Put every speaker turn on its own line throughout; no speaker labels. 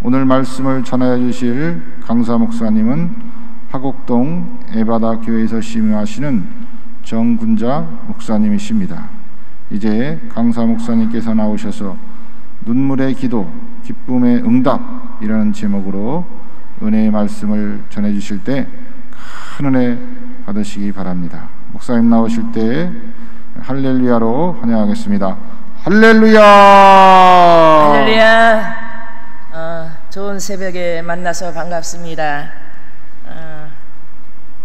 오늘 말씀을 전하여 주실 강사 목사님은 하곡동 에바다 교회에서 심유하시는 정군자 목사님이십니다. 이제 강사 목사님께서 나오셔서 눈물의 기도, 기쁨의 응답이라는 제목으로 은혜의 말씀을 전해 주실 때 큰 은혜 받으시기 바랍니다. 목사님 나오실 때 할렐루야로 환영하겠습니다. 할렐루야!
할렐루야! 좋은 새벽에 만나서 반갑습니다.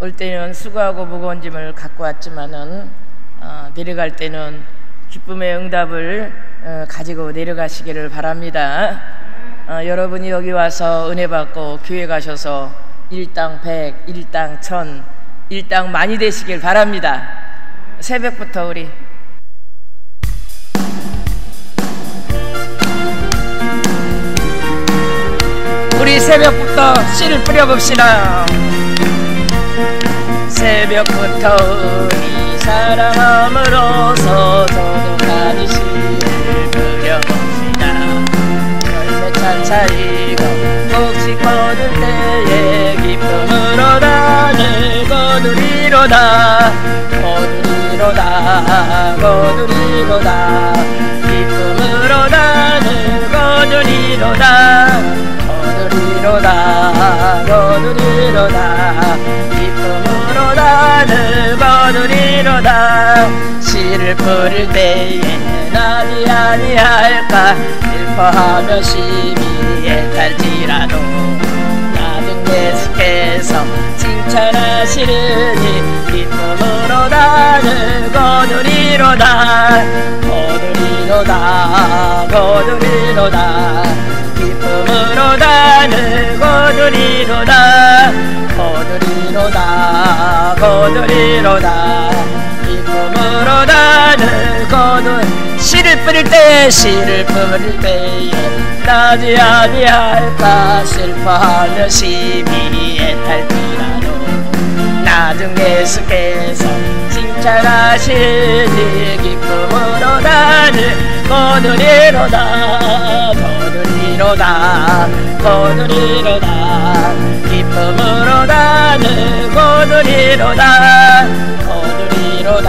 올 때는 수고하고 무거운 짐을 갖고 왔지만은 내려갈 때는 기쁨의 응답을 가지고 내려가시기를 바랍니다. 여러분이 여기 와서 은혜 받고 교회 가셔서 일당 100, 일당 1000, 일당 많이 되시길 바랍니다. 새벽부터 우리 새벽부터 씨를 뿌려봅시다. 새벽부터 우리 사랑함으로써 도둑하니 씨를 뿌려봅시다. 열매 찬차이고 곡식 거둘 때에 기쁨으로 나는 거두리로다. 거두리로다. 거두리로다. 기쁨으로 나는 거두리로다. 거두리로다. 거두리로다. 기쁨으로 나는 거두리로다. 씨를 뿌릴 때에는 아니 아니할까 슬퍼하며 심히 애탈지라도 나중 예수께서 칭찬하시르니 기쁨으로 나는 거두리로다. 거두리로다. 거두리로다. 기쁨으로 나는 거두리로다. 거두리로다. 거두리로다. 기쁨으로 나는 씨를 뿌릴 때에 씨를 뿌릴 때에 나지 아니할까 슬퍼하며 심히 애탈지라도 나중 예수께서 칭찬하시니 기쁨으로 나는 거두리로다. 거두리로다. 거두리로다. 기쁨으로 나는 거두리로다. 거두리로다.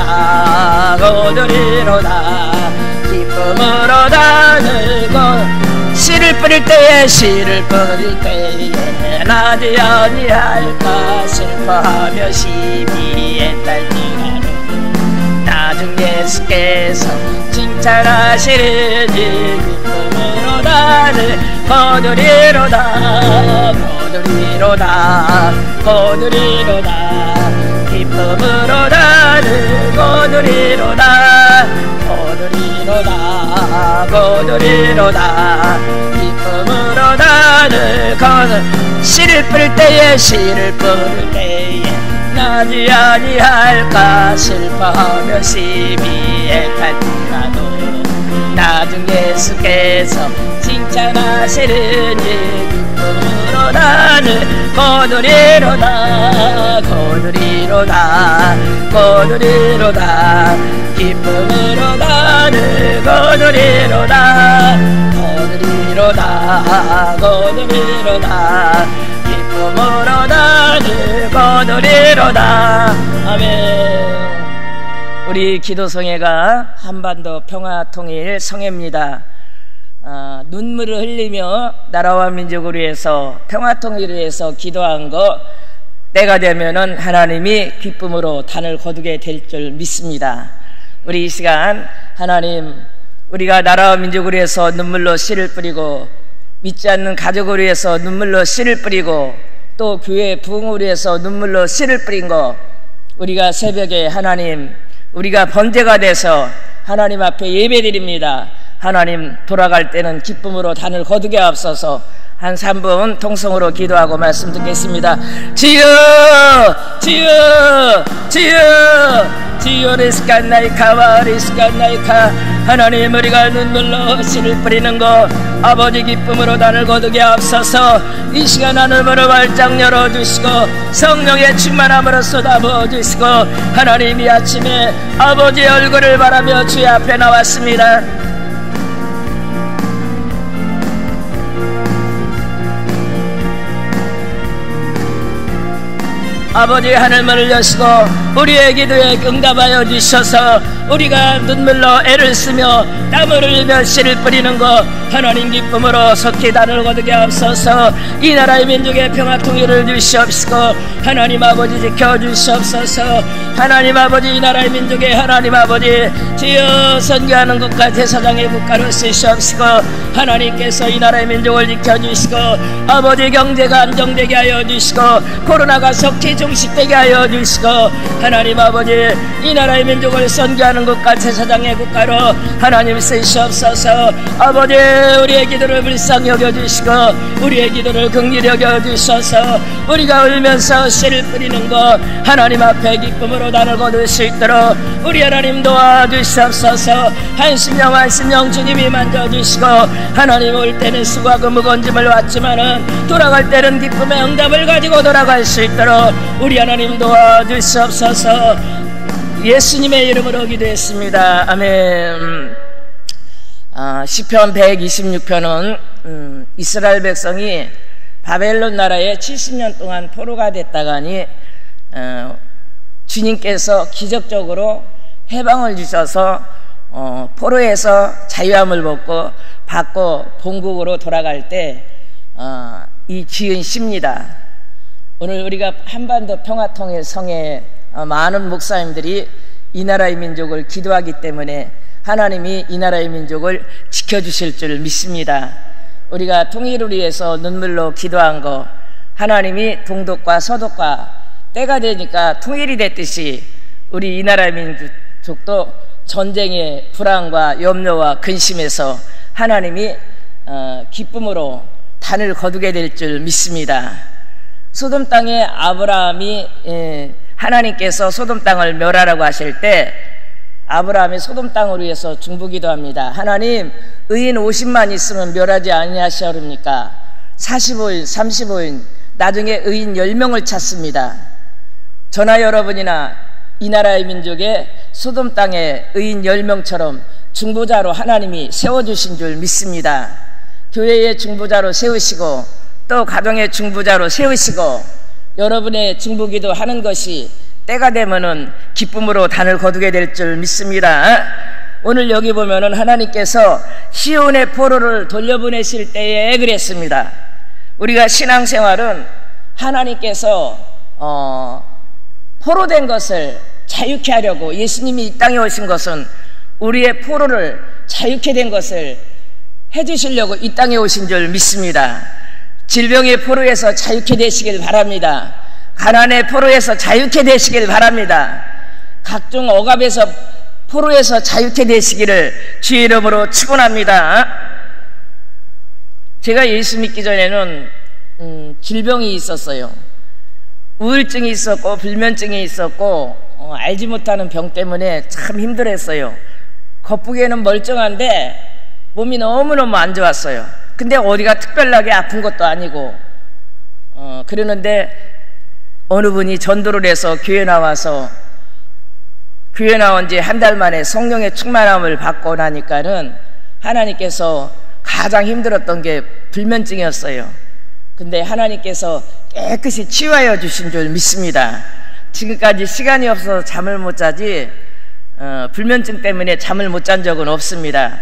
거두리로다. 기쁨으로 나는 씨를 뿌릴 때에 씨를 뿌릴 때에 나지 아니할까 슬퍼하며 심히 애탈지라도 나중 예수께서 칭찬하시리니 기쁨으로 나는 거두리로다. 거두리로다. 거두리로다. 기쁨으로 나는 거두리로다. 거두리로다. 거두리로다. 기쁨으로 나는 씨를 뿌릴 때에 씨를 뿌릴 때에 나지 아니할까 슬퍼하며 심히 애탈지라도 나중 예수께서 칭찬하시리니 기쁨으로 나는 거두리로다. 거두리로다. 거두리로다. 기쁨으로 나는 거두리로다. 거두리로다. 거두리로다. 기쁨으로 나는 거두리로다. 아멘. 우리 기도성회가 한반도 평화통일 성회입니다. 눈물을 흘리며 나라와 민족을 위해서 평화통일을 위해서 기도한 거 때가 되면은 하나님이 기쁨으로 단을 거두게 될 줄 믿습니다. 우리 이 시간 하나님, 우리가 나라와 민족을 위해서 눈물로 씨를 뿌리고 믿지 않는 가족을 위해서 눈물로 씨를 뿌리고 또 교회 부흥을 위해서 눈물로 씨를 뿌린 거 우리가 새벽에 하나님, 우리가 번제가 돼서 하나님 앞에 예배드립니다. 하나님, 돌아갈 때는 기쁨으로 단을 거두게 앞서서 한 3분 통성으로 기도하고 말씀 듣겠습니다. 주여, 주여, 주여, 주여 리스칸나이카와 리스칸나이카. 하나님, 우리가 눈물로 씨를 뿌리는 거 아버지 기쁨으로 단을 거두게 앞서서 이 시간 하늘문을 활짝 열어주시고 성령의 충만함으로 쏟아부어주시고 하나님, 이 아침에 아버지의 얼굴을 바라며 주의 앞에 나왔습니다. 아버지 하늘문을 여시고 우리의 기도에 응답하여 주셔서 우리가 눈물로 애를 쓰며 땀을 흘리며 씨를 뿌리는 것 하나님 기쁨으로 속히 단을 거두게 하옵소서. 이 나라의 민족의 평화 통일을 주시옵시고 하나님 아버지 지켜주시옵소서. 하나님 아버지 이 나라의 민족의 하나님 아버지 주여 선교하는 국가 제사장의 국가로 쓰시옵시고 하나님께서 이 나라의 민족을 지켜주시고 아버지 경제가 안정되게 하여 주시고 코로나가 속히 종식되게 하여 주시고 하나님 아버지 이 나라의 민족을 선교하는 국가 제사장의 국가로 하나님 쓰시옵소서. 아버지 우리의 기도를 불쌍히 여겨주시고 우리의 기도를 긍휼히 여겨주셔서 우리가 울면서 씨를 뿌리는 것 하나님 앞에 기쁨으로 단을 거둘 수 있도록 우리 하나님 도와주시옵소서. 한 심령 주님이 만져주시고 하나님 올 때는 수고와 그 무거운 짐을 왔지만은 돌아갈 때는 기쁨의 응답을 가지고 돌아갈 수 있도록 우리 하나님 도와주시옵소서. 예수님의 이름으로 기도했습니다. 아멘. 시편 126편은 이스라엘 백성이 바벨론 나라에 70년 동안 포로가 됐다가니 주님께서 기적적으로 해방을 주셔서 포로에서 자유함을 받고 본국으로 돌아갈 때 이 지은 시입니다. 오늘 우리가 한반도 평화통일 성에 많은 목사님들이 이 나라의 민족을 기도하기 때문에 하나님이 이 나라의 민족을 지켜주실 줄 믿습니다. 우리가 통일을 위해서 눈물로 기도한 거 하나님이 동독과 서독과 때가 되니까 통일이 됐듯이 우리 이 나라의 민족도 전쟁의 불안과 염려와 근심에서 하나님이 기쁨으로 단을 거두게 될 줄 믿습니다. 소돔 땅에 아브라함이 하나님께서 소돔 땅을 멸하라고 하실 때 아브라함이 소돔 땅을 위해서 중보기도합니다. 하나님 의인 50만 있으면 멸하지 아니하시렵니까? 45인 35인 나중에 의인 10명을 찾습니다. 저나 여러분이나 이 나라의 민족의 소돔 땅의 의인 10명처럼 중보자로 하나님이 세워주신 줄 믿습니다. 교회의 중보자로 세우시고 또 가정의 중보자로 세우시고 여러분의 중보기도 하는 것이 때가 되면은 기쁨으로 단을 거두게 될 줄 믿습니다. 오늘 여기 보면은 하나님께서 시온의 포로를 돌려보내실 때에 그랬습니다. 우리가 신앙생활은 하나님께서 포로된 것을 자유케 하려고 예수님이 이 땅에 오신 것은 우리의 포로를 자유케 된 것을 해주시려고 이 땅에 오신 줄 믿습니다. 질병의 포로에서 자유케 되시길 바랍니다. 가난의 포로에서 자유케 되시길 바랍니다. 각종 억압에서 포로에서 자유케 되시기를 주의 이름으로 축원합니다. 제가 예수 믿기 전에는 질병이 있었어요. 우울증이 있었고 불면증이 있었고 알지 못하는 병 때문에 참 힘들었어요. 겉보기에는 멀쩡한데 몸이 너무너무 안 좋았어요. 근데 어디가 특별하게 아픈 것도 아니고 그러는데 어느 분이 전도를 해서 교회 나와서 교회 나온 지 한 달 만에 성령의 충만함을 받고 나니까는 하나님께서 가장 힘들었던 게 불면증이었어요. 근데 하나님께서 깨끗이 치유하여 주신 줄 믿습니다. 지금까지 시간이 없어서 잠을 못 자지 불면증 때문에 잠을 못 잔 적은 없습니다.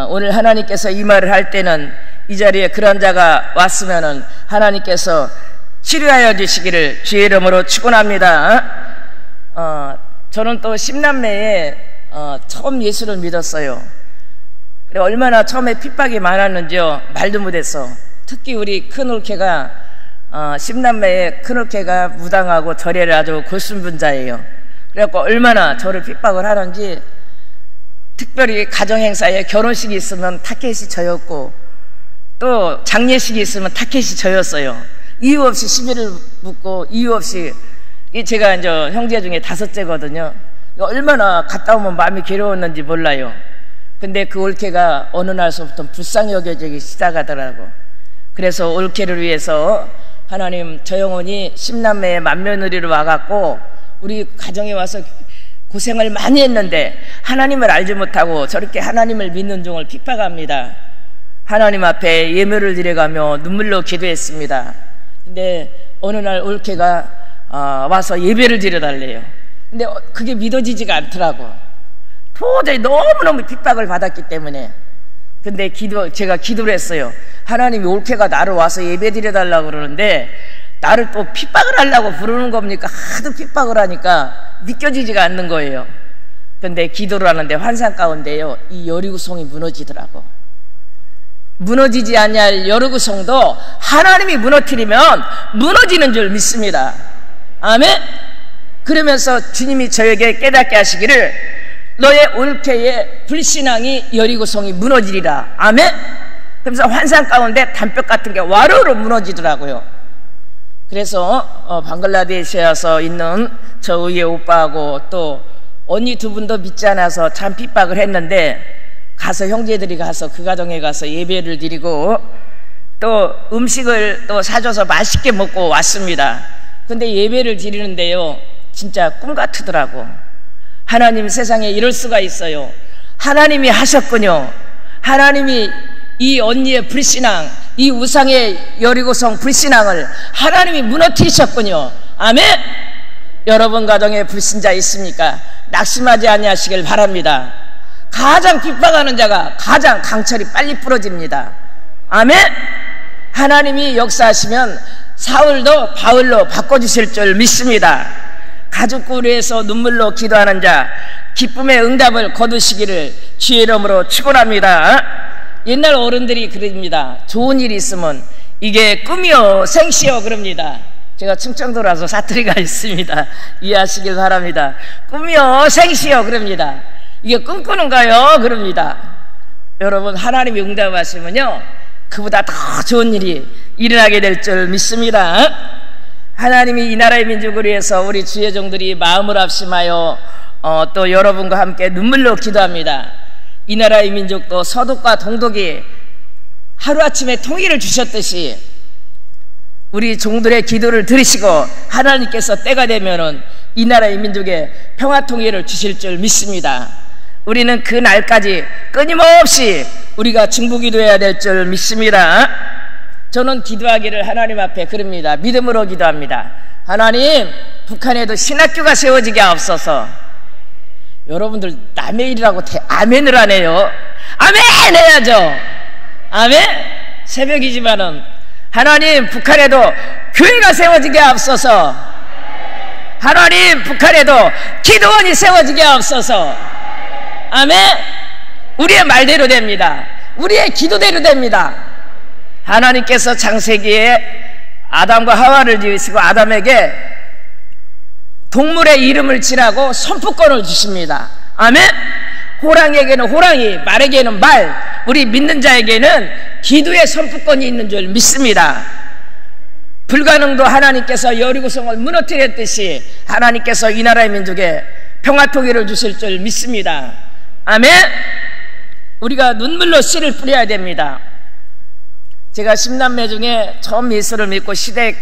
오늘 하나님께서 이 말을 할 때는 이 자리에 그런 자가 왔으면은 하나님께서 치료하여 주시기를 주의 이름으로 축원합니다. 저는 또 10남매에 처음 예수를 믿었어요. 그래 얼마나 처음에 핍박이 많았는지요 말도 못했어. 특히 우리 큰올케가 10남매에 큰올케가 무당하고 절에를 아주 골순분자예요. 그래갖고 얼마나 저를 핍박을 하는지 특별히 가정행사에 결혼식이 있으면 타켓이 저였고 또 장례식이 있으면 타켓이 저였어요. 이유 없이 시비를 묻고 이유 없이 제가 이제 형제 중에 5째거든요. 얼마나 갔다 오면 마음이 괴로웠는지 몰라요. 근데 그 올케가 어느 날서부터 불쌍히 여겨지기 시작하더라고. 그래서 올케를 위해서 하나님 저 영혼이 10남매의 맏며느리로 와갖고 우리 가정에 와서 고생을 많이 했는데 하나님을 알지 못하고 저렇게 하나님을 믿는 종을 핍박합니다. 하나님 앞에 예물을 드려가며 눈물로 기도했습니다. 근데 어느 날 올케가 와서 예배를 드려달래요. 근데 그게 믿어지지가 않더라고. 도저히 너무너무 핍박을 받았기 때문에. 근데 제가 기도를 했어요. 하나님이 올케가 나를 와서 예배 드려달라고 그러는데 나를 또 핍박을 하려고 부르는 겁니까? 하도 핍박을 하니까 믿겨지지가 않는 거예요. 근데 기도를 하는데 환상 가운데요, 이 여리고성이 무너지더라고. 무너지지 않냐 여리고성도 하나님이 무너뜨리면 무너지는 줄 믿습니다. 아멘. 그러면서 주님이 저에게 깨닫게 하시기를 너의 올케의 불신앙이 여리고성이 무너지리라. 아멘. 그러면서 환상 가운데 담벼 같은 게 와르르 무너지더라고요. 그래서 방글라데시에서 있는 저 의회 오빠하고 또 언니 두 분도 믿지 않아서 참 핍박을 했는데 가서 형제들이 가서 그 가정에 가서 예배를 드리고 또 음식을 또 사줘서 맛있게 먹고 왔습니다. 근데 예배를 드리는데요, 진짜 꿈 같더라고. 하나님, 세상에 이럴 수가 있어요. 하나님이 하셨군요. 하나님이 이 언니의 불신앙, 이 우상의 여리고성 불신앙을 하나님이 무너뜨리셨군요. 아멘. 여러분 가정에 불신자 있습니까? 낙심하지 아니하시길 바랍니다. 가장 핍박하는 자가 가장 강철이 빨리 부러집니다. 아멘. 하나님이 역사하시면 사울도 바울로 바꿔주실 줄 믿습니다. 가족구리에서 눈물로 기도하는 자 기쁨의 응답을 거두시기를 주의 이름으로 축원합니다. 옛날 어른들이 그럽니다. 좋은 일이 있으면 이게 꿈이요 생시요 그럽니다. 제가 충청도라서 사투리가 있습니다. 이해하시길 바랍니다. 꿈이요 생시요 그럽니다. 이게 꿈꾸는가요? 그럽니다. 여러분, 하나님이 응답하시면요 그보다 더 좋은 일이 일어나게 될 줄 믿습니다. 하나님이 이 나라의 민족을 위해서 우리 주의 종들이 마음을 합심하여 또 여러분과 함께 눈물로 기도합니다. 이 나라의 민족도 서독과 동독이 하루아침에 통일을 주셨듯이 우리 종들의 기도를 들으시고 하나님께서 때가 되면은 이 나라의 민족에 평화 통일을 주실 줄 믿습니다. 우리는 그 날까지 끊임없이 우리가 중보기도해야 될 줄 믿습니다. 저는 기도하기를 하나님 앞에 그럽니다. 믿음으로 기도합니다. 하나님, 북한에도 신학교가 세워지게 하옵소서. 여러분들 남의 일이라고 아멘을 하네요. 아멘 해야죠. 아멘. 새벽이지만은 하나님, 북한에도 교회가 세워지게 하옵소서. 하나님, 북한에도 기도원이 세워지게 하옵소서. 아멘. 우리의 말대로 됩니다. 우리의 기도대로 됩니다. 하나님께서 창세기에 아담과 하와를 지으시고 아담에게 동물의 이름을 지라고 선포권을 주십니다. 아멘. 호랑이에게는 호랑이, 말에게는 말, 우리 믿는 자에게는 기도의 선포권이 있는 줄 믿습니다. 불가능도 하나님께서 여리고성을 무너뜨렸듯이 하나님께서 이 나라의 민족에 평화통일을 주실 줄 믿습니다. 아멘. 우리가 눈물로 씨를 뿌려야 됩니다. 제가 10남매 중에 처음 예수를 믿고 시댁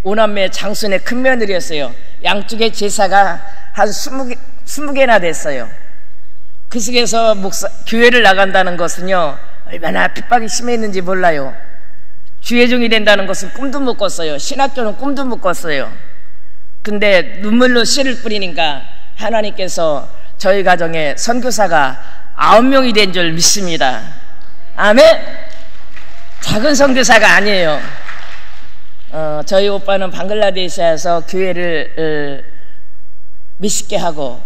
5남매 장순의 큰 며느리였어요. 양쪽의 제사가 한 20개나 됐어요. 그 속에서 교회를 나간다는 것은요 얼마나 핍박이 심했는지 몰라요. 주의 종이 된다는 것은 꿈도 못 꿨어요. 신학교는 꿈도 못 꿨어요. 근데 눈물로 씨를 뿌리니까 하나님께서 저희 가정에 선교사가 9명이 된 줄 믿습니다. 아멘. 작은 선교사가 아니에요. 저희 오빠는 방글라데시에서 교회를 몇십 개 하고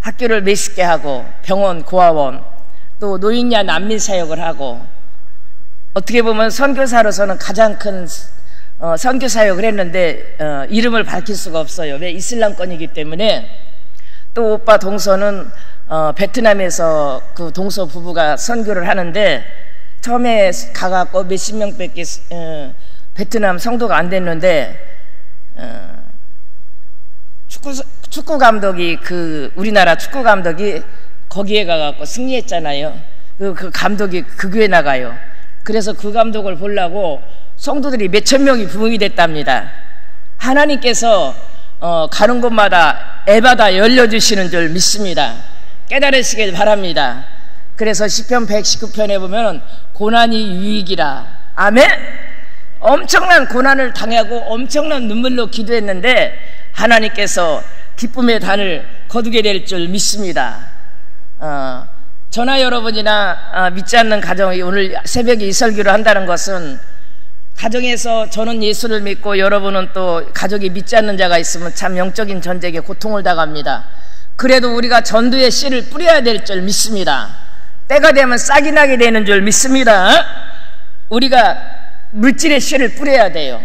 학교를 몇십 개 하고 병원, 고아원, 또 노인야 난민 사역을 하고 어떻게 보면 선교사로서는 가장 큰 선교 사역을 했는데 이름을 밝힐 수가 없어요. 왜? 이슬람권이기 때문에. 또 오빠 동서는 베트남에서 그 동서 부부가 선교를 하는데 처음에 가갖고 몇십 명밖에 베트남 성도가 안 됐는데 축구 감독이 우리나라 축구 감독이 거기에 가갖고 승리했잖아요. 그 감독이 그 교회 나가요. 그래서 그 감독을 보려고 성도들이 몇천 명이 부흥이 됐답니다. 하나님께서 가는 곳마다 애바다 열려주시는 줄 믿습니다. 깨달으시길 바랍니다. 그래서 시편 119편에 보면 고난이 유익이라. 아멘. 엄청난 고난을 당하고 엄청난 눈물로 기도했는데 하나님께서 기쁨의 단을 거두게 될 줄 믿습니다. 저나 여러분이나 믿지 않는 가정이 오늘 새벽에 이 설교를 한다는 것은, 가정에서 저는 예수를 믿고 여러분은 또 가족이 믿지 않는 자가 있으면 참 영적인 전쟁에 고통을 당합니다. 그래도 우리가 전도의 씨를 뿌려야 될 줄 믿습니다. 때가 되면 싹이 나게 되는 줄 믿습니다. 우리가 물질의 씨를 뿌려야 돼요.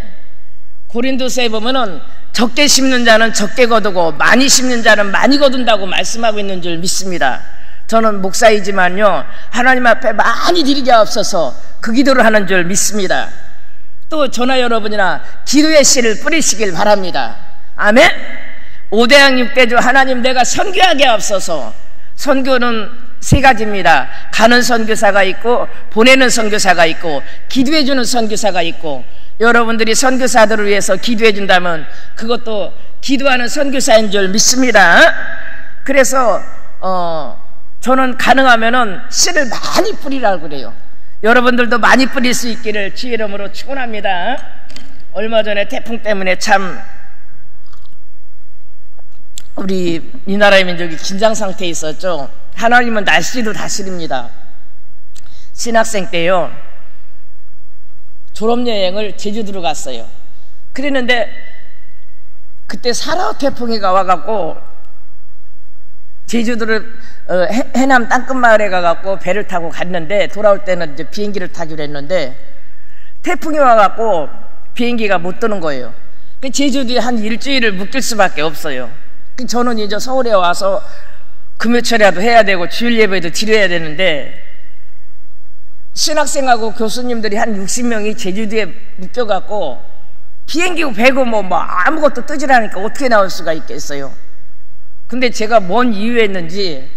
고린도서에 보면은 적게 심는 자는 적게 거두고 많이 심는 자는 많이 거둔다고 말씀하고 있는 줄 믿습니다. 저는 목사이지만요, 하나님 앞에 많이 드리게 하옵소서 그 기도를 하는 줄 믿습니다. 또 저나 여러분이나 기도의 씨를 뿌리시길 바랍니다. 아멘. 5대양 6대주 하나님, 내가 선교하게 하옵소서. 선교는 세 가지입니다. 가는 선교사가 있고, 보내는 선교사가 있고, 기도해주는 선교사가 있고, 여러분들이 선교사들을 위해서 기도해 준다면 그것도 기도하는 선교사인 줄 믿습니다. 그래서 저는 가능하면은 씨를 많이 뿌리라고 그래요. 여러분들도 많이 뿌릴 수 있기를 주의 이름으로 축원합니다. 얼마 전에 태풍 때문에 참 우리 이 나라의 민족이 긴장 상태에 있었죠. 하나님은 날씨도 다스립니다. 신학생 때요, 졸업여행을 제주도로 갔어요. 그랬는데 그때 사라오 태풍이 와갖고 제주도를 해남 땅끝마을에 가갖고 배를 타고 갔는데, 돌아올 때는 이제 비행기를 타기로 했는데 태풍이 와갖고 비행기가 못 뜨는 거예요. 제주도에 한 일주일을 묵을 수밖에 없어요. 저는 이제 서울에 와서 금요철이라도 해야 되고 주일 예배도 드려야 되는데, 신학생하고 교수님들이 한 60명이 제주도에 묶여갖고 비행기고 배고 뭐 아무것도 뜨질 않으니까 어떻게 나올 수가 있겠어요. 근데 제가 뭔 이유였는지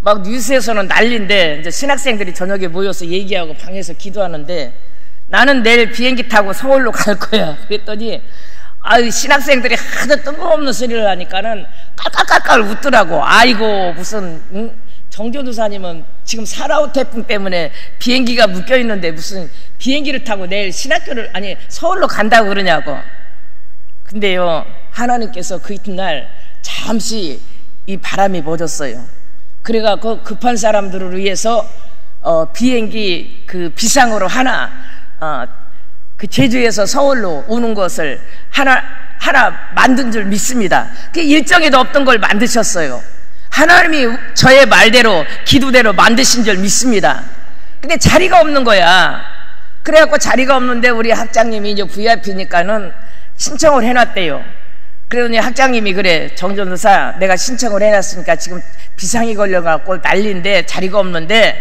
막 뉴스에서는 난리인데, 이제 신학생들이 저녁에 모여서 얘기하고 방에서 기도하는데, 나는 내일 비행기 타고 서울로 갈 거야. 그랬더니 신학생들이 하도 뜬금없는 소리를 하니까는 깔깔깔깔 웃더라고. 아이고, 무슨 정전도사님은 지금 사라오 태풍 때문에 비행기가 묶여 있는데 무슨 비행기를 타고 내일 서울로 간다고 그러냐고. 근데요, 하나님께서 그 이튿날 잠시 이 바람이 멎었어요. 그래갖고 급한 사람들을 위해서 비행기 그 비상으로 하나 그 제주에서 서울로 오는 것을 하나 만든 줄 믿습니다. 그 일정에도 없던 걸 만드셨어요. 하나님이 저의 말대로 기도대로 만드신 줄 믿습니다. 근데 자리가 없는 거야. 그래갖고 자리가 없는데 우리 학장님이 이제 VIP니까는 신청을 해놨대요. 그러더니 학장님이, 그래 정전도사, 내가 신청을 해놨으니까 지금 비상이 걸려갖고 난리인데 자리가 없는데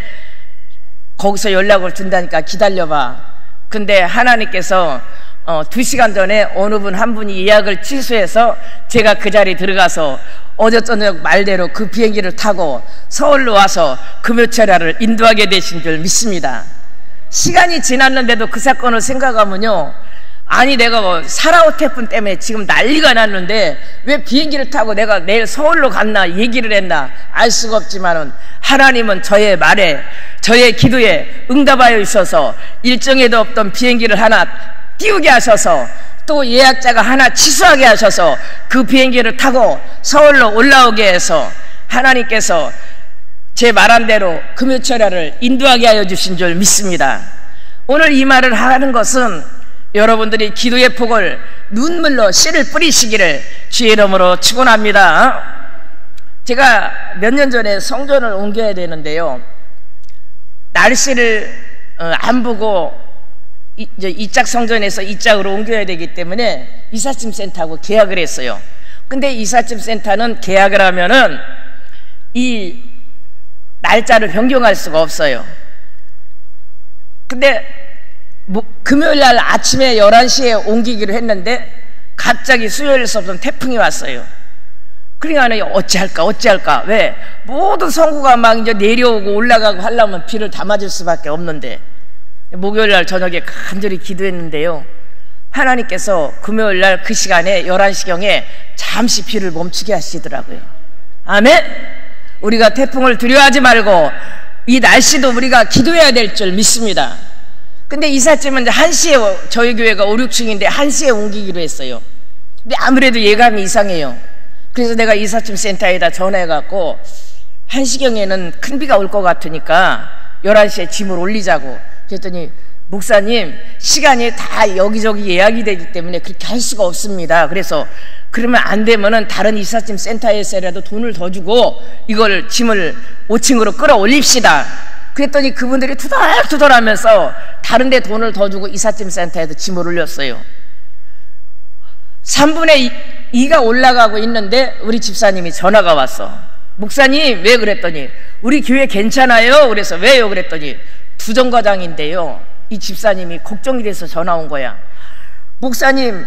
거기서 연락을 준다니까 기다려봐. 근데 하나님께서 2시간 전에 어느 분 한 분이 예약을 취소해서 제가 그 자리에 들어가서 어제 저녁 말대로 그 비행기를 타고 서울로 와서 금요철야를 인도하게 되신 줄 믿습니다. 시간이 지났는데도 그 사건을 생각하면요, 아니 내가 사라오 태풍 때문에 지금 난리가 났는데 왜 비행기를 타고 내가 내일 서울로 갔나 얘기를 했나 알 수가 없지만은, 하나님은 저의 말에, 저의 기도에 응답하여 있어서 일정에도 없던 비행기를 하나 띄우게 하셔서, 또 예약자가 하나 취소하게 하셔서 그 비행기를 타고 서울로 올라오게 해서 하나님께서 제 말한 대로 금요철야를 인도하게 하여 주신 줄 믿습니다. 오늘 이 말을 하는 것은 여러분들이 기도의 폭을 눈물로 씨를 뿌리시기를 주의 이름으로 축원합니다. 제가 몇 년 전에 성전을 옮겨야 되는데요, 날씨를 안 보고 이짝 성전에서 이짝으로 옮겨야 되기 때문에 이삿짐 센터하고 계약을 했어요. 근데 이삿짐 센터는 계약을 하면은 이 날짜를 변경할 수가 없어요. 근데 금요일날 아침에 11시에 옮기기로 했는데 갑자기 수요일에서 없던 태풍이 왔어요. 그러니까 어찌할까. 왜? 모든 성구가 막 이제 내려오고 올라가고 하려면 비를 다 맞을 수밖에 없는데, 목요일날 저녁에 간절히 기도했는데요, 하나님께서 금요일날 그 시간에 11시경에 잠시 비를 멈추게 하시더라고요. 아멘. 우리가 태풍을 두려워하지 말고 이 날씨도 우리가 기도해야 될 줄 믿습니다. 근데 이삿짐은 이제 1시에, 저희 교회가 5, 6층인데 1시에 옮기기로 했어요. 근데 아무래도 예감이 이상해요. 그래서 내가 이삿짐 센터에다 전화해갖고 1시경에는 큰 비가 올 것 같으니까 11시에 짐을 올리자고. 그랬더니 목사님, 시간이 다 여기저기 예약이 되기 때문에 그렇게 할 수가 없습니다. 그래서 그러면 안 되면은 다른 이삿짐 센터에서라도 돈을 더 주고 이걸 짐을 5층으로 끌어올립시다. 그랬더니 그분들이 투덜투덜 하면서 다른 데 돈을 더 주고 이삿짐 센터에도 짐을 올렸어요. 3분의 2가 올라가고 있는데 우리 집사님이 전화가 왔어. 목사님, 왜? 그랬더니 우리 교회 괜찮아요. 그래서 왜요? 그랬더니 부정과장인데요, 이 집사님이 걱정이 돼서 전화 온 거야. 목사님,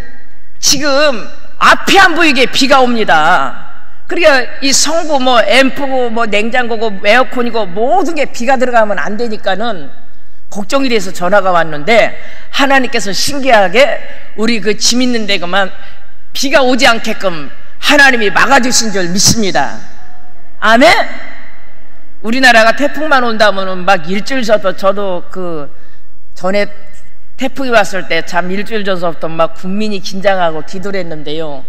지금 앞이 안 보이게 비가 옵니다. 그러니까 이 성부 뭐 앰프고 뭐 냉장고고 에어컨이고 모든 게 비가 들어가면 안 되니까는 걱정이 돼서 전화가 왔는데, 하나님께서 신기하게 우리 그 짐 있는 데 그만 비가 오지 않게끔 하나님이 막아주신 줄 믿습니다. 아멘? 우리나라가 태풍만 온다면은 막 일주일 저도 그 전에 태풍이 왔을 때 참 일주일 전서부터 막 국민이 긴장하고 기도를 했는데요,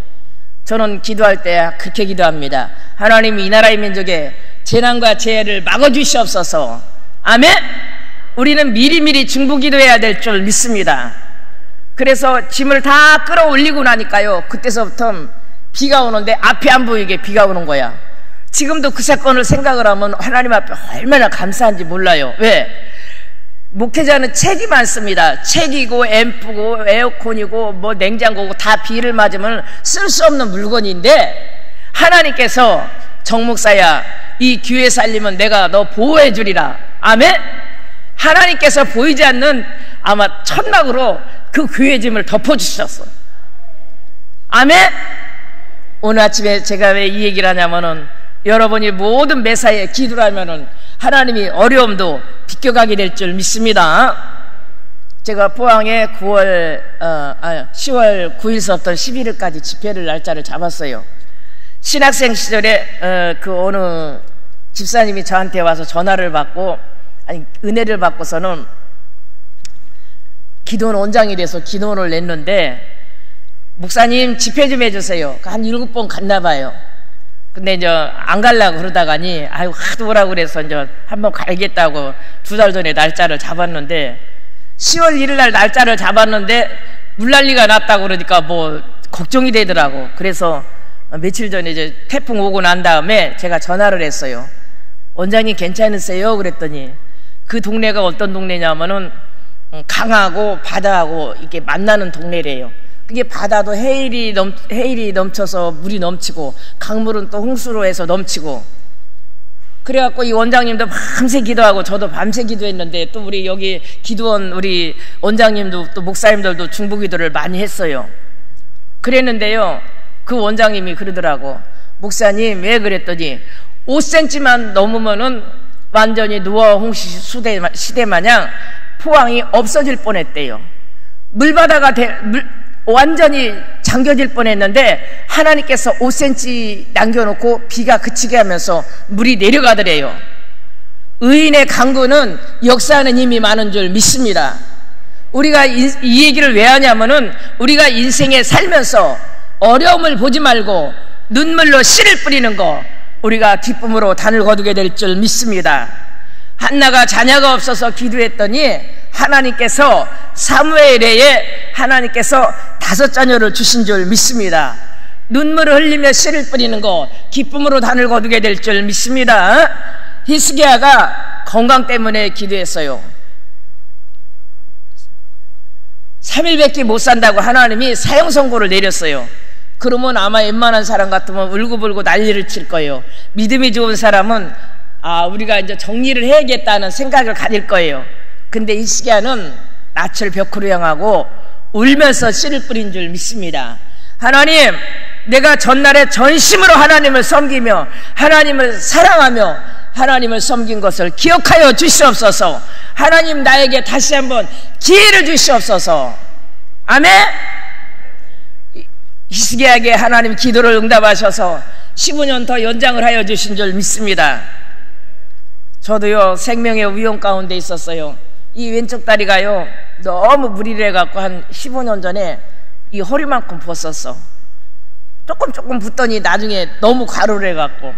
저는 기도할 때 그렇게 기도합니다. 하나님이 이 나라의 민족에 재난과 재해를 막아주시옵소서. 아멘? 우리는 미리미리 중보기도해야 될 줄 믿습니다. 그래서 짐을 다 끌어올리고 나니까요, 그때서부터 비가 오는데 앞이 안 보이게 비가 오는 거야. 지금도 그 사건을 생각을 하면 하나님 앞에 얼마나 감사한지 몰라요. 왜? 목회자는 책이 많습니다. 책이고 앰프고 에어컨이고 뭐 냉장고고 다 비를 맞으면 쓸 수 없는 물건인데, 하나님께서 정목사야, 이 교회 살리면 내가 너 보호해 주리라. 아멘? 하나님께서 보이지 않는 아마 천막으로 그 교회 짐을 덮어주셨어. 아멘? 오늘 아침에 제가 왜 이 얘기를 하냐면은, 여러분이 모든 매사에 기도를 하면은 하나님이 어려움도 비껴가게 될 줄 믿습니다. 제가 포항에 10월 9일서부터 11일까지 집회를 날짜를 잡았어요. 신학생 시절에 그 어느 집사님이 저한테 와서 전화를 받고, 은혜를 받고서는 기도원 원장이 돼서 기도원을 냈는데, 목사님 집회 좀 해주세요. 한 7번 갔나 봐요. 근데 이제 안 가려고 그러다가니 아유 하도 오라고 그래서 이제 한번 가야겠다고 2달 전에 날짜를 잡았는데, 10월 1일 날 날짜를 잡았는데 물난리가 났다고 그러니까 뭐 걱정이 되더라고. 그래서 며칠 전에 이제 태풍 오고 난 다음에 제가 전화를 했어요. 원장님 괜찮으세요? 그랬더니 그 동네가 어떤 동네냐면은 강하고 바다하고 이렇게 만나는 동네래요. 그게 바다도 해일이 넘쳐서 물이 넘치고, 강물은 또 홍수로 해서 넘치고, 그래갖고 이 원장님도 밤새 기도하고 저도 밤새 기도했는데, 또 우리 여기 기도원 우리 원장님도 또 목사님들도 중보기도를 많이 했어요. 그랬는데요, 그 원장님이 그러더라고. 목사님 왜? 그랬더니 5cm만 넘으면은 완전히 노아 홍수 시대 마냥 포항이 없어질 뻔했대요. 물바다가 완전히 잠겨질 뻔했는데 하나님께서 5cm 남겨놓고 비가 그치게 하면서 물이 내려가더래요. 의인의 강구는 역사하는 힘이 많은 줄 믿습니다. 우리가 이 얘기를 왜 하냐면은, 우리가 인생에 살면서 어려움을 보지 말고 눈물로 씨를 뿌리는 거, 우리가 기쁨으로 단을 거두게 될 줄 믿습니다. 한나가 자녀가 없어서 기도했더니 하나님께서 사무엘에 하나님께서 5 자녀를 주신 줄 믿습니다. 눈물을 흘리며 씨를 뿌리는 거, 기쁨으로 단을 거두게 될 줄 믿습니다. 히스기야가 건강 때문에 기도했어요. 3일밖에 못 산다고 하나님이 사형 선고를 내렸어요. 그러면 아마 웬만한 사람 같으면 울고불고 난리를 칠 거예요. 믿음이 좋은 사람은 우리가 이제 정리를 해야겠다는 생각을 가질 거예요. 근데 히스기야는 낯을 벽으로 향하고 울면서 씨를 뿌린 줄 믿습니다. 하나님, 내가 전날에 전심으로 하나님을 섬기며 하나님을 사랑하며 하나님을 섬긴 것을 기억하여 주시옵소서. 하나님, 나에게 다시 한번 기회를 주시옵소서. 아멘. 히스기야에게 하나님 기도를 응답하셔서 15년 더 연장을 하여 주신 줄 믿습니다. 저도요, 생명의 위험 가운데 있었어요. 이 왼쪽 다리가요, 너무 무리를 해갖고 한 15년 전에 이 허리만큼 벗었어. 조금 붓더니 나중에 너무 과로를 해갖고,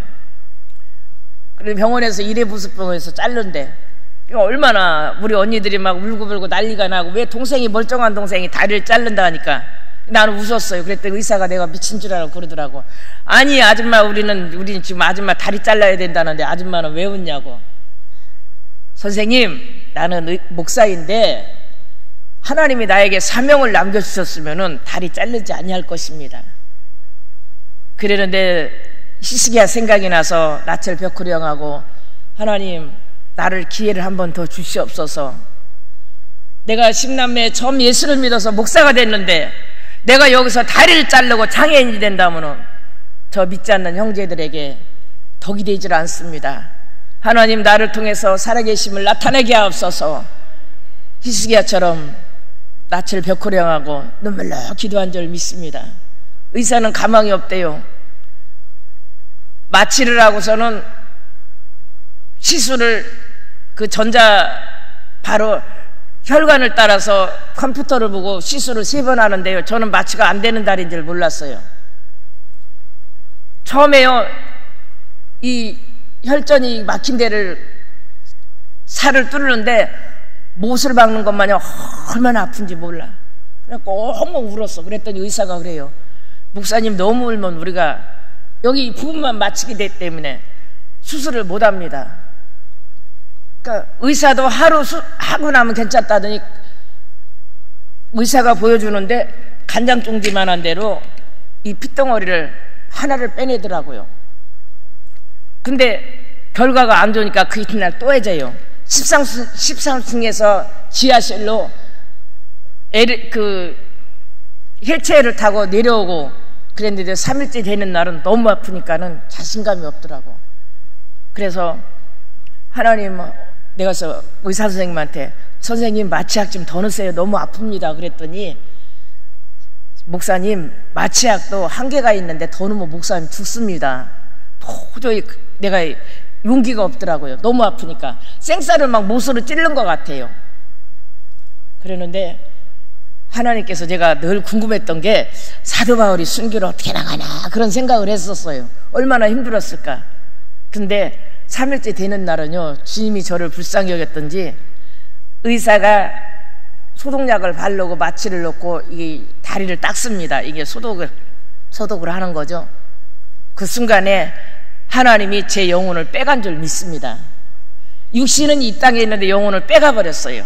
그래서 병원에서 이래부습병원에서 자른대. 얼마나 우리 언니들이 막 울고불고 난리가 나고, 왜 동생이, 멀쩡한 동생이 다리를 자른다 하니까 나는 웃었어요. 그랬더니 의사가 내가 미친 줄 알고 그러더라고. 아니 아줌마, 우리는 지금 아줌마 다리 잘라야 된다는데 아줌마는 왜 웃냐고. 선생님, 나는 목사인데 하나님이 나에게 사명을 남겨주셨으면 다리 자르지 아니할 것입니다. 그러는데 히스기야 생각이 나서 라첼 벽후리 형하고, 하나님 나를 기회를 한 번 더 주시옵소서. 내가 10남매 전 예수를 믿어서 목사가 됐는데 내가 여기서 다리를 자르고 장애인이 된다면 저 믿지 않는 형제들에게 덕이 되질 않습니다. 하나님 나를 통해서 살아계심을 나타내게 하옵소서. 히스기야처럼 라첼 벽후리 형하고 눈물로 기도한 줄 믿습니다. 의사는 가망이 없대요. 마취를 하고서는 시술을 바로 혈관을 따라서 컴퓨터를 보고 시술을 3번 하는데요. 저는 마취가 안 되는 다리인 줄 몰랐어요. 처음에요, 이 혈전이 막힌 데를 살을 뚫는데 못을 박는 것 마냥 얼마나 아픈지 몰라. 그래갖고 엉엉 울었어. 그랬더니 의사가 그래요. 목사님 너무 울면 우리가 여기 부분만 마취게 되기 때문에 수술을 못합니다. 그러니까 의사도 하루 하고 나면 괜찮다더니 의사가 보여주는데 간장종지만한 대로 이 핏덩어리를 하나를 빼내더라고요. 근데 결과가 안 좋으니까 그 이튿날 또 해져요. 13층에서 지하실로 휠체어를 타고 내려오고 그랬는데 3일째 되는 날은 너무 아프니까는 자신감이 없더라고. 그래서 하나님, 내가 의사 선생님한테 선생님 마취약 좀 더 넣으세요. 너무 아픕니다. 그랬더니 목사님 마취약도 한계가 있는데 더 넣으면 목사님 죽습니다. 도저히 내가 용기가 없더라고요. 너무 아프니까 생쌀을 막 못으로 찌른 것 같아요. 그러는데 하나님께서, 제가 늘 궁금했던 게 사도 바울이 순교를 어떻게 나가나 그런 생각을 했었어요. 얼마나 힘들었을까. 근데 3일째 되는 날은요, 주님이 저를 불쌍히 여겼던지 의사가 소독약을 바르고 마취를 넣고 이 다리를 닦습니다. 이게 소독을 하는 거죠. 그 순간에 하나님이 제 영혼을 빼간 줄 믿습니다. 육신은 이 땅에 있는데 영혼을 빼가 버렸어요.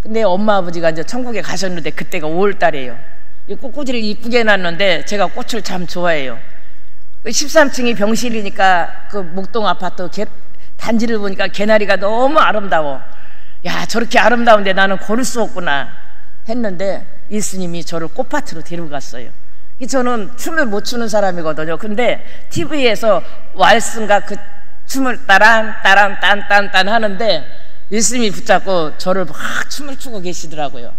근데 엄마 아버지가 이제 천국에 가셨는데 그때가 5월달이에요. 이 꽃꽂이를 이쁘게 해놨는데 제가 꽃을 참 좋아해요. 13층이 병실이니까 그 목동 아파트 단지를 보니까 개나리가 너무 아름다워. 야, 저렇게 아름다운데 나는 고를 수 없구나 했는데 예수님이 저를 꽃밭으로 데리고 갔어요. 저는 춤을 못 추는 사람이거든요. 근데 TV에서 왈슨가 그 춤을 따란 딴 하는데 예수님이 붙잡고 저를 막 춤을 추고 계시더라고요.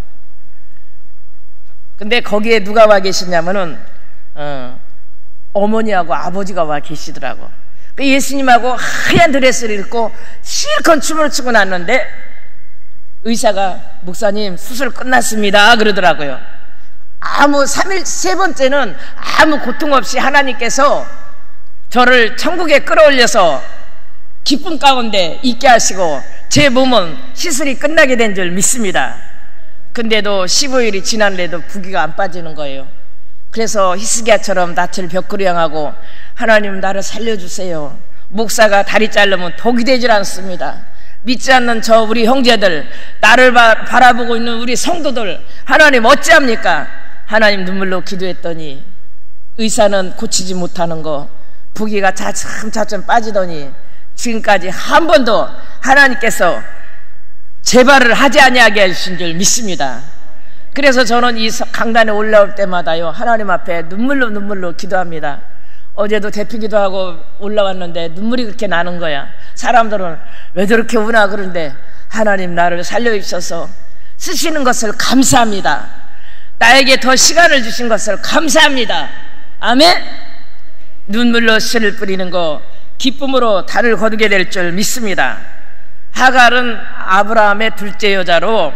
근데 거기에 누가 와 계시냐면은 어머니하고 아버지가 와 계시더라고. 예수님하고 하얀 드레스를 입고 실컷 춤을 추고 났는데 의사가 목사님 수술 끝났습니다 그러더라고요. 세 번째는 아무 고통 없이 하나님께서 저를 천국에 끌어올려서 기쁨 가운데 있게 하시고 제 몸은 시술이 끝나게 된 줄 믿습니다. 근데도 15일이 지났는데도 부기가 안 빠지는 거예요. 그래서 히스기야처럼 낯을 벽구리 향하고 하나님 나를 살려주세요. 목사가 다리 자르면 독이 되질 않습니다. 믿지 않는 저 우리 형제들, 나를 바라보고 있는 우리 성도들, 하나님 어찌합니까? 하나님 눈물로 기도했더니 의사는 고치지 못하는 거, 부기가 차츰 빠지더니 지금까지 한 번도 하나님께서 재발을 하지 아니하게 해주신 줄 믿습니다. 그래서 저는 이 강단에 올라올 때마다요 하나님 앞에 눈물로 기도합니다. 어제도 대피기도 하고 올라왔는데 눈물이 그렇게 나는 거야. 사람들은 왜 저렇게 우나 그런데 하나님 나를 살려주셔서 쓰시는 것을 감사합니다. 나에게 더 시간을 주신 것을 감사합니다. 아멘. 눈물로 씨를 뿌리는 거 기쁨으로 달을 거두게 될 줄 믿습니다. 하갈은 아브라함의 둘째 여자로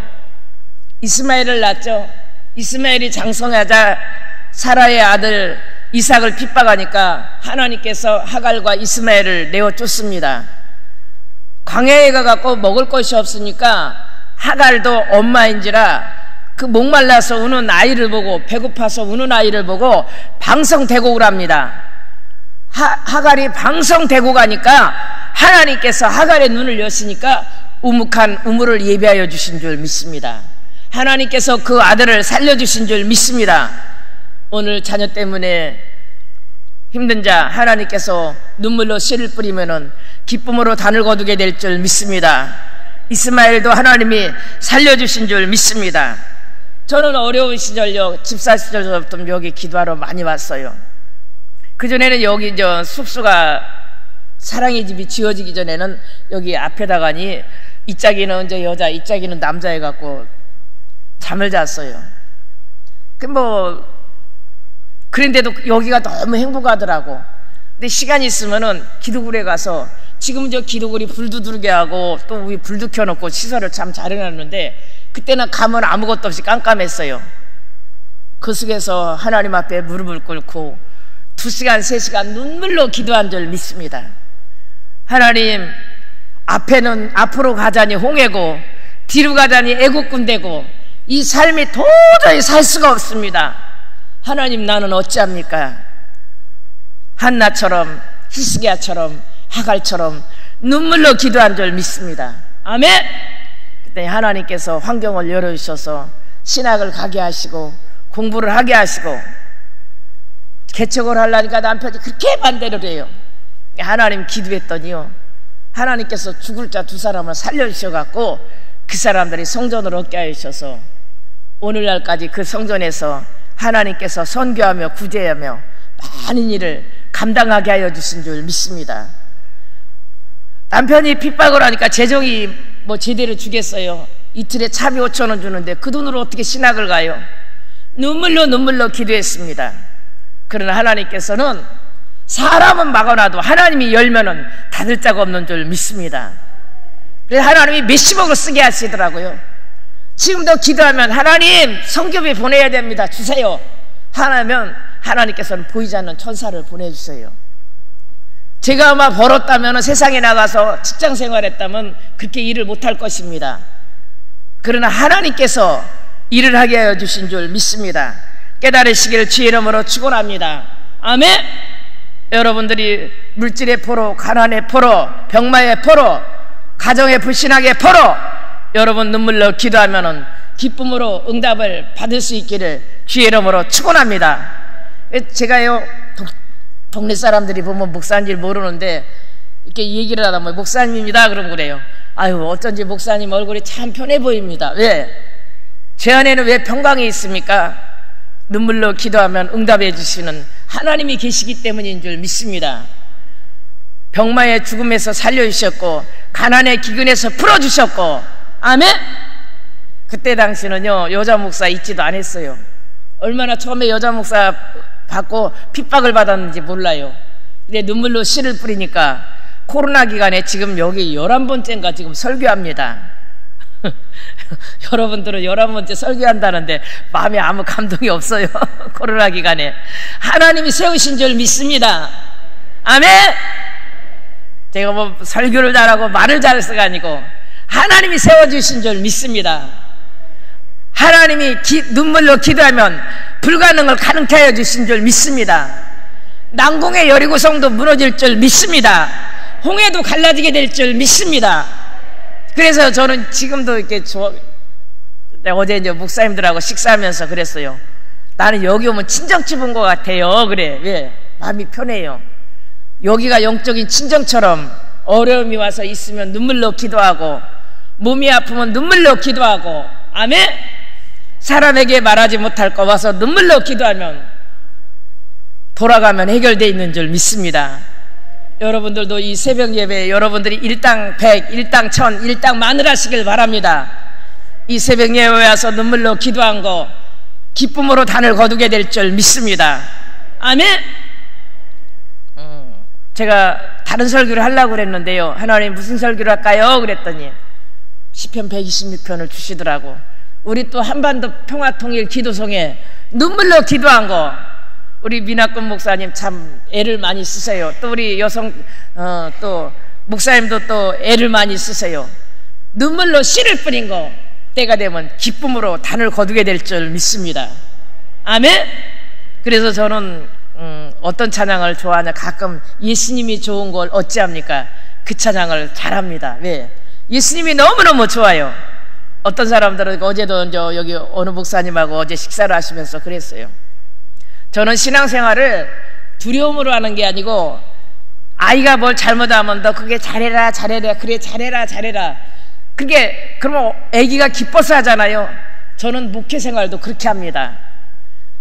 이스마엘을 낳죠. 이스마엘이 장성하자 사라의 아들 이삭을 핍박하니까 하나님께서 하갈과 이스마엘을 내어 쫓습니다. 광야에 가갖고 먹을 것이 없으니까 하갈도 엄마인지라 그 목말라서 우는 아이를 보고, 배고파서 우는 아이를 보고 방성대곡을 합니다. 하갈이 방성대곡 하니까 하나님께서 하갈의 눈을 여시니까 우묵한 우물을 예비하여 주신 줄 믿습니다. 하나님께서 그 아들을 살려주신 줄 믿습니다. 오늘 자녀 때문에 힘든 자 하나님께서 눈물로 씨를 뿌리면은 기쁨으로 단을 거두게 될 줄 믿습니다. 이스마엘도 하나님이 살려주신 줄 믿습니다. 저는 어려운 시절요, 집사 시절부터 여기 기도하러 많이 왔어요. 그전에는 여기 숙소가 사랑의 집이 지어지기 전에는 여기 앞에다가니 이 짝이는 이제 여자, 이 짝이는 남자 해갖고 잠을 잤어요. 그런데도 여기가 너무 행복하더라고. 근데 시간이 있으면은 기도굴에 가서, 지금 기도굴이 불도 들게 하고 또 우리 불도 켜놓고 시설을 참 잘 해놨는데, 그때는 가면 아무것도 없이 깜깜했어요. 그 속에서 하나님 앞에 무릎을 꿇고 2시간, 3시간 눈물로 기도한 줄 믿습니다. 하나님, 앞에는 앞으로 가자니 홍해고 뒤로 가자니 애국군 되고 이 삶이 도저히 살 수가 없습니다. 하나님, 나는 어찌합니까? 한나처럼, 히스기야처럼, 하갈처럼 눈물로 기도한 줄 믿습니다. 아멘. 그때 하나님께서 환경을 열어주셔서 신학을 가게 하시고 공부를 하게 하시고, 개척을 하려니까 남편이 그렇게 반대를 해요. 하나님 기도했더니요, 하나님께서 죽을 자 2사람을 살려주셔갖고 그 사람들이 성전을 얻게 하셔서 오늘날까지 그 성전에서 하나님께서 선교하며 구제하며 많은 일을 감당하게 하여 주신 줄 믿습니다. 남편이 핍박을 하니까 재정이 제대로 주겠어요. 이틀에 차비 5,000원 주는데 그 돈으로 어떻게 신학을 가요? 눈물로 기도했습니다. 그러나 하나님께서는 사람은 막아놔도 하나님이 열면은 닫을 자가 없는 줄 믿습니다. 그래서 하나님이 몇십억을 쓰게 하시더라고요. 지금도 기도하면 하나님 성교비 보내야 됩니다, 주세요 하면 하나님께서는 보이지 않는 천사를 보내주세요. 제가 아마 벌었다면 세상에 나가서 직장 생활했다면 그렇게 일을 못할 것입니다. 그러나 하나님께서 일을 하게 하여 주신 줄 믿습니다. 깨달으시기를 주의 이름으로 축원합니다. 아멘. 여러분들이 물질의 포로, 가난의 포로, 병마의 포로, 가정의 불신앙의 포로, 여러분 눈물로 기도하면은 기쁨으로 응답을 받을 수 있기를 주의 이름으로 축원합니다. 제가요, 동네 사람들이 보면 목사인 줄 모르는데 이렇게 얘기를 하다 보면 목사님입니다 그러면 그래요. 아유, 어쩐지 목사님 얼굴이 참 편해 보입니다. 왜? 제 안에는 왜 평강이 있습니까? 눈물로 기도하면 응답해 주시는 하나님이 계시기 때문인 줄 믿습니다. 병마의 죽음에서 살려주셨고 가난의 기근에서 풀어주셨고, 아멘. 그때 당시는요, 여자 목사 있지도 않았어요. 얼마나 처음에 여자 목사 받고 핍박을 받았는지 몰라요. 근데 눈물로 씨를 뿌리니까 코로나 기간에 지금 여기 11번째인가 지금 설교합니다. 여러분들은 11번째 설교한다는데 마음에 아무 감동이 없어요. 코로나 기간에 하나님이 세우신 줄 믿습니다. 아멘. 제가 설교를 잘하고 말을 잘해서가 아니고 하나님이 세워주신 줄 믿습니다. 하나님이 눈물로 기도하면 불가능을 가능케 하여 주신 줄 믿습니다. 난공의 여리고성도 무너질 줄 믿습니다. 홍해도 갈라지게 될 줄 믿습니다. 그래서 저는 지금도 이렇게 어제 이제 목사님들하고 식사하면서 그랬어요. 나는 여기 오면 친정집 온 것 같아요. 그래. 왜? 마음이 편해요. 여기가 영적인 친정처럼 어려움이 와서 있으면 눈물로 기도하고, 몸이 아프면 눈물로 기도하고, 아멘. 사람에게 말하지 못할 거 와서 눈물로 기도하면 돌아가면 해결되어 있는 줄 믿습니다. 여러분들도 이 새벽 예배에 여러분들이 일당 100, 일당 1000, 일당 만을 하시길 바랍니다. 이 새벽 예배에 와서 눈물로 기도한 거 기쁨으로 단을 거두게 될 줄 믿습니다. 아멘. 제가 다른 설교를 하려고 그랬는데요, 하나님 무슨 설교를 할까요? 그랬더니 시편 126편을 주시더라고. 우리 또 한반도 평화통일 기도성에 눈물로 기도한 거, 우리 미나권 목사님 참 애를 많이 쓰세요. 또 우리 여성 또 목사님도 또 애를 많이 쓰세요. 눈물로 씨를 뿌린 거 때가 되면 기쁨으로 단을 거두게 될 줄 믿습니다. 아멘. 그래서 저는 어떤 찬양을 좋아하냐, 가끔 예수님이 좋은 걸 어찌합니까? 그 찬양을 잘합니다. 왜? 예수님이 너무너무 좋아요. 어떤 사람들은 어제도 여기 어느 목사님하고 어제 식사를 하시면서 그랬어요. 저는 신앙생활을 두려움으로 하는 게 아니고, 아이가 뭘 잘못하면 너 그게 잘해라 잘해라, 그래 잘해라 잘해라, 그게 그러면 아기가 기뻐서 하잖아요. 저는 목회생활도 그렇게 합니다.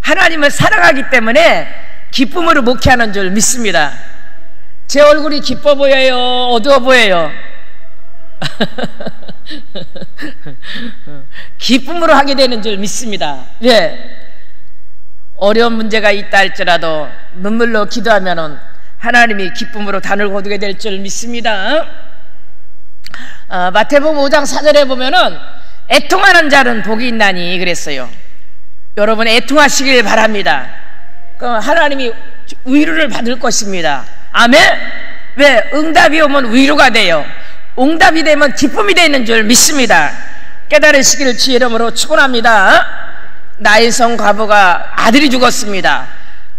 하나님을 사랑하기 때문에 기쁨으로 목회하는 줄 믿습니다. 제 얼굴이 기뻐 보여요, 어두워 보여요? 기쁨으로 하게 되는 줄 믿습니다. 예. 어려운 문제가 있다 할지라도 눈물로 기도하면은 하나님이 기쁨으로 단을 거두게 될 줄 믿습니다. 마태복음 5장 4절에 보면은 애통하는 자는 복이 있나니 그랬어요. 여러분 애통하시길 바랍니다. 그럼 하나님이 위로를 받을 것입니다. 아멘. 왜? 응답이 오면 위로가 돼요. 응답이 되면 기쁨이 되는 줄 믿습니다. 깨달으시기를 주의 이름으로 축원합니다. 나일성 과부가 아들이 죽었습니다.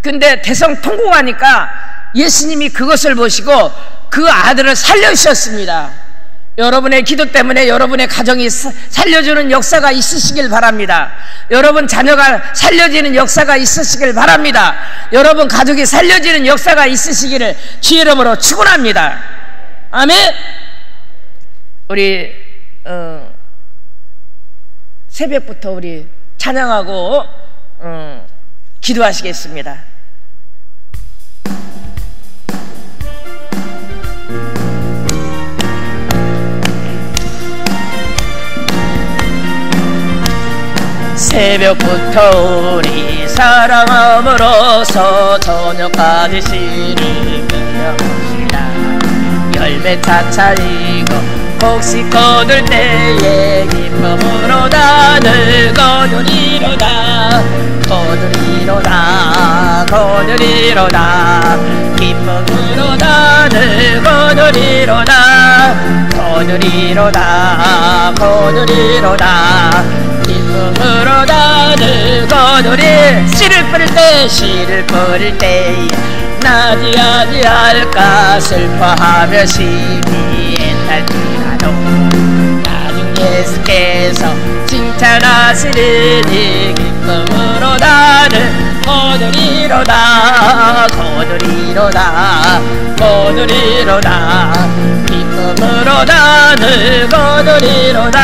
근데 대성 통곡하니까 예수님이 그것을 보시고 그 아들을 살려주셨습니다. 여러분의 기도 때문에 여러분의 가정이 살려주는 역사가 있으시길 바랍니다. 여러분 자녀가 살려지는 역사가 있으시길 바랍니다. 여러분 가족이 살려지는 역사가 있으시기를 주의 이름으로 축원합니다. 아멘. 우리 새벽부터 우리 찬양하고 기도하시겠습니다. 새벽부터 우리 사랑함으로써 저녁까지 씨를 끊어봅시다. 열매 차차이고 곡식 거둘 때에 기쁨으로 단을 거두리로다. 거두리로다 거두리로다 기쁨으로 단을 거두리로다. 거두리로다 거두리로다 기쁨으로 단을 거두리. 씨를 뿌릴 때 씨를 뿌릴 때 나지하지 할까 슬퍼하며 시비에 탈지라도 나중 예수께서 칭찬하시리니 기쁨으로 나를 거두리로다 거두리로다 거두리로다 기쁨으로 나를 거두리로다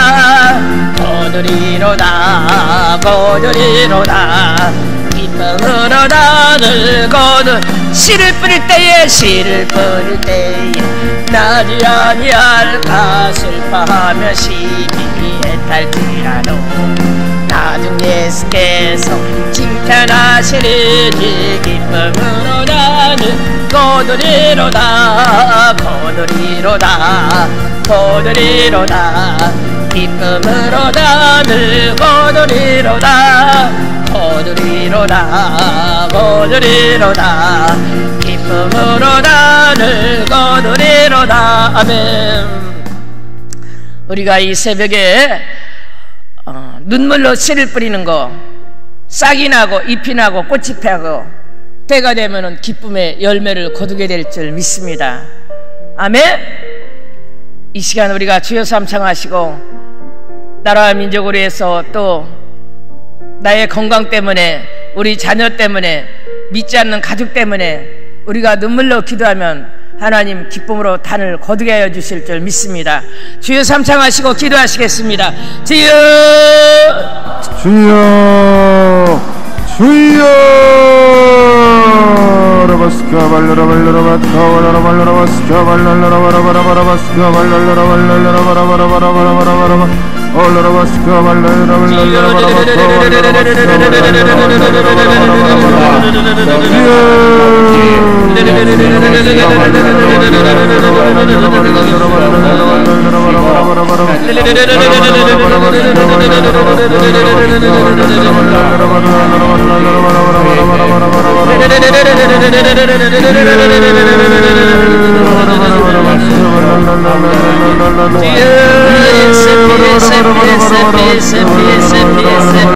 거두리로다 거두리로다 기쁨으로 나를 거두. 씨를 뿌릴 때에 씨를 뿌릴 때에 나지 아니할까 슬퍼하며 시비에 탈지라도 나중 예수께서 칭찬하시리니 기쁨으로 나는 거두리로다 거두리로다 거두리로다 기쁨으로 나는 거두리로다 거두리로다 거두리로다 기쁨으로 나는 거두리로다. 아멘. 우리가 이 새벽에 눈물로 씨를 뿌리는 거, 싹이 나고 잎이 나고 꽃이 피고 때가 되면은 기쁨의 열매를 거두게 될 줄 믿습니다. 아멘. 이 시간 우리가 주여 삼창하시고 나라와 민족으로 해서 또 나의 건강 때문에 우리 자녀 때문에 믿지 않는 가족 때문에 우리가 눈물로 기도하면 하나님 기쁨으로 단을 거두게 하여 주실 줄 믿습니다. 주여 삼창하시고 기도하시겠습니다. 주여
주여 주여 라바스카 발라라 발라라 바타와라라 발라라 바스카 발라라 바라바라 바라바스카 발라라 발라라 바라바라 바라바라 바라바라
Peace, peace, peace, peace, peace, peace.